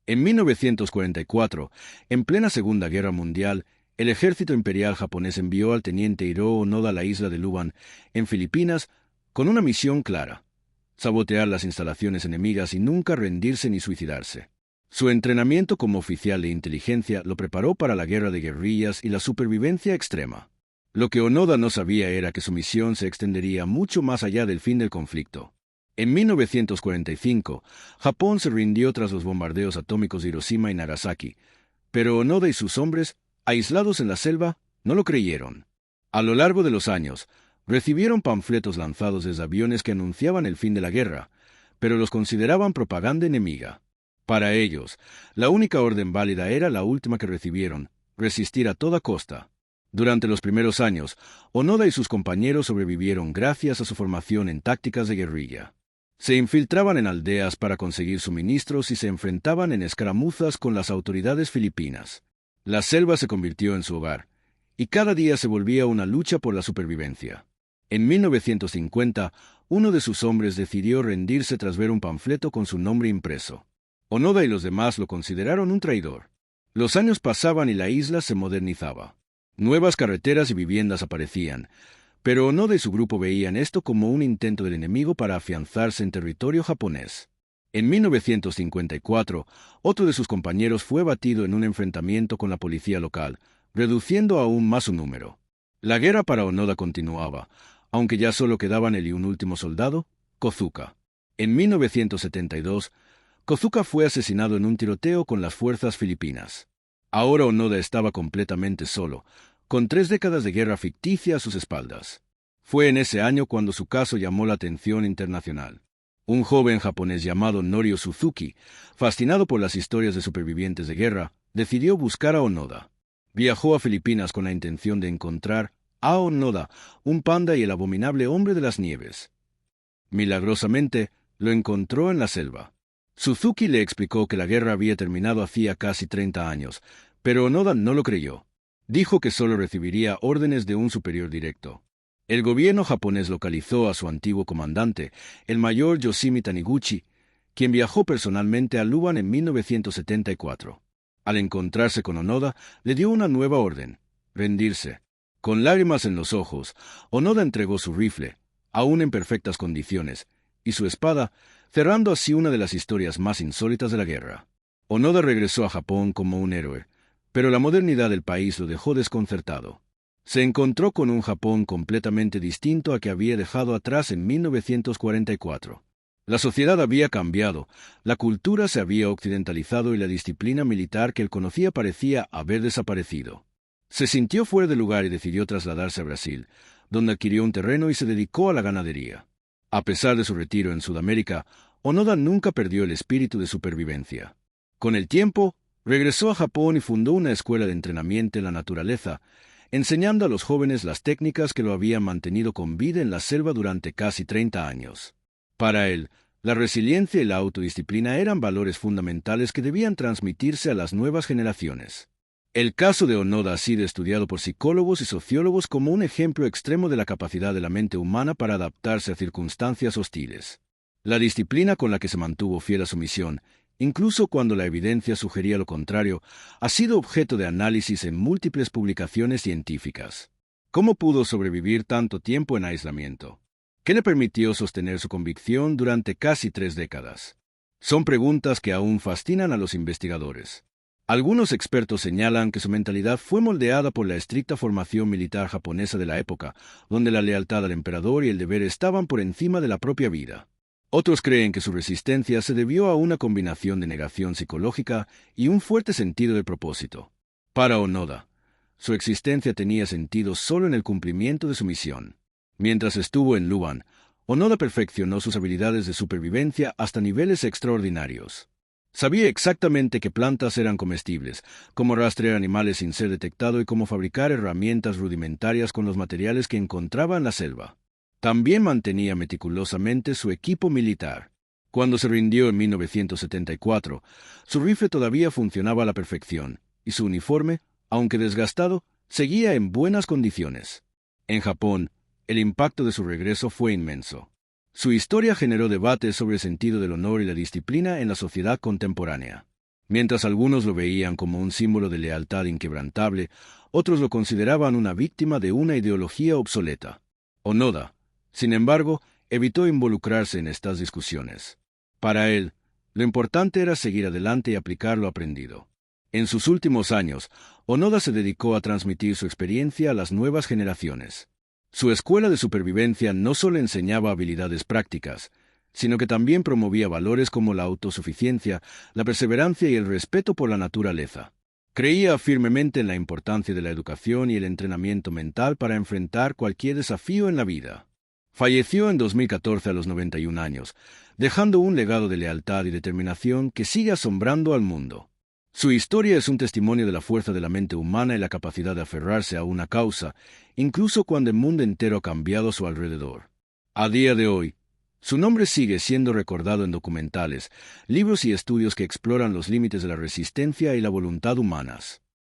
En 1944, en plena Segunda Guerra Mundial, el ejército imperial japonés envió al teniente Hiroo Onoda a la isla de Lubang, en Filipinas, con una misión clara: sabotear las instalaciones enemigas y nunca rendirse ni suicidarse. Su entrenamiento como oficial de inteligencia lo preparó para la guerra de guerrillas y la supervivencia extrema. Lo que Onoda no sabía era que su misión se extendería mucho más allá del fin del conflicto. En 1945, Japón se rindió tras los bombardeos atómicos de Hiroshima y Nagasaki, pero Onoda y sus hombres, aislados en la selva, no lo creyeron. A lo largo de los años, recibieron panfletos lanzados desde aviones que anunciaban el fin de la guerra, pero los consideraban propaganda enemiga. Para ellos, la única orden válida era la última que recibieron: resistir a toda costa. Durante los primeros años, Onoda y sus compañeros sobrevivieron gracias a su formación en tácticas de guerrilla. Se infiltraban en aldeas para conseguir suministros y se enfrentaban en escaramuzas con las autoridades filipinas. La selva se convirtió en su hogar, y cada día se volvía una lucha por la supervivencia. En 1950, uno de sus hombres decidió rendirse tras ver un panfleto con su nombre impreso. Onoda y los demás lo consideraron un traidor. Los años pasaban y la isla se modernizaba. Nuevas carreteras y viviendas aparecían, pero Onoda y su grupo veían esto como un intento del enemigo para afianzarse en territorio japonés. En 1954, otro de sus compañeros fue abatido en un enfrentamiento con la policía local, reduciendo aún más su número. La guerra para Onoda continuaba, aunque ya solo quedaban él y un último soldado, Kozuka. En 1972, Kozuka fue asesinado en un tiroteo con las fuerzas filipinas. Ahora Onoda estaba completamente solo, con 3 décadas de guerra ficticia a sus espaldas. Fue en ese año cuando su caso llamó la atención internacional. Un joven japonés llamado Norio Suzuki, fascinado por las historias de supervivientes de guerra, decidió buscar a Onoda. Viajó a Filipinas con la intención de encontrar a Onoda, un panda y el abominable hombre de las nieves. Milagrosamente, lo encontró en la selva. Suzuki le explicó que la guerra había terminado hacía casi 30 años, pero Onoda no lo creyó. Dijo que solo recibiría órdenes de un superior directo. El gobierno japonés localizó a su antiguo comandante, el mayor Yoshimi Taniguchi, quien viajó personalmente a Lubang en 1974. Al encontrarse con Onoda, le dio una nueva orden: rendirse. Con lágrimas en los ojos, Onoda entregó su rifle, aún en perfectas condiciones, y su espada, cerrando así una de las historias más insólitas de la guerra. Onoda regresó a Japón como un héroe, pero la modernidad del país lo dejó desconcertado. Se encontró con un Japón completamente distinto al que había dejado atrás en 1944. La sociedad había cambiado, la cultura se había occidentalizado y la disciplina militar que él conocía parecía haber desaparecido. Se sintió fuera de lugar y decidió trasladarse a Brasil, donde adquirió un terreno y se dedicó a la ganadería. A pesar de su retiro en Sudamérica, Onoda nunca perdió el espíritu de supervivencia. Con el tiempo, regresó a Japón y fundó una escuela de entrenamiento en la naturaleza, enseñando a los jóvenes las técnicas que lo habían mantenido con vida en la selva durante casi 30 años. Para él, la resiliencia y la autodisciplina eran valores fundamentales que debían transmitirse a las nuevas generaciones. El caso de Onoda ha sido estudiado por psicólogos y sociólogos como un ejemplo extremo de la capacidad de la mente humana para adaptarse a circunstancias hostiles. La disciplina con la que se mantuvo fiel a su misión, incluso cuando la evidencia sugería lo contrario, ha sido objeto de análisis en múltiples publicaciones científicas. ¿Cómo pudo sobrevivir tanto tiempo en aislamiento? ¿Qué le permitió sostener su convicción durante casi 3 décadas? Son preguntas que aún fascinan a los investigadores. Algunos expertos señalan que su mentalidad fue moldeada por la estricta formación militar japonesa de la época, donde la lealtad al emperador y el deber estaban por encima de la propia vida. Otros creen que su resistencia se debió a una combinación de negación psicológica y un fuerte sentido de propósito. Para Onoda, su existencia tenía sentido solo en el cumplimiento de su misión. Mientras estuvo en Lubang, Onoda perfeccionó sus habilidades de supervivencia hasta niveles extraordinarios. Sabía exactamente qué plantas eran comestibles, cómo rastrear animales sin ser detectado y cómo fabricar herramientas rudimentarias con los materiales que encontraba en la selva. También mantenía meticulosamente su equipo militar. Cuando se rindió en 1974, su rifle todavía funcionaba a la perfección, y su uniforme, aunque desgastado, seguía en buenas condiciones. En Japón, el impacto de su regreso fue inmenso. Su historia generó debates sobre el sentido del honor y la disciplina en la sociedad contemporánea. Mientras algunos lo veían como un símbolo de lealtad inquebrantable, otros lo consideraban una víctima de una ideología obsoleta. Onoda, sin embargo, evitó involucrarse en estas discusiones. Para él, lo importante era seguir adelante y aplicar lo aprendido. En sus últimos años, Onoda se dedicó a transmitir su experiencia a las nuevas generaciones. Su escuela de supervivencia no solo enseñaba habilidades prácticas, sino que también promovía valores como la autosuficiencia, la perseverancia y el respeto por la naturaleza. Creía firmemente en la importancia de la educación y el entrenamiento mental para enfrentar cualquier desafío en la vida. Falleció en 2014 a los 91 años, dejando un legado de lealtad y determinación que sigue asombrando al mundo. Su historia es un testimonio de la fuerza de la mente humana y la capacidad de aferrarse a una causa, incluso cuando el mundo entero ha cambiado a su alrededor. A día de hoy, su nombre sigue siendo recordado en documentales, libros y estudios que exploran los límites de la resistencia y la voluntad humanas.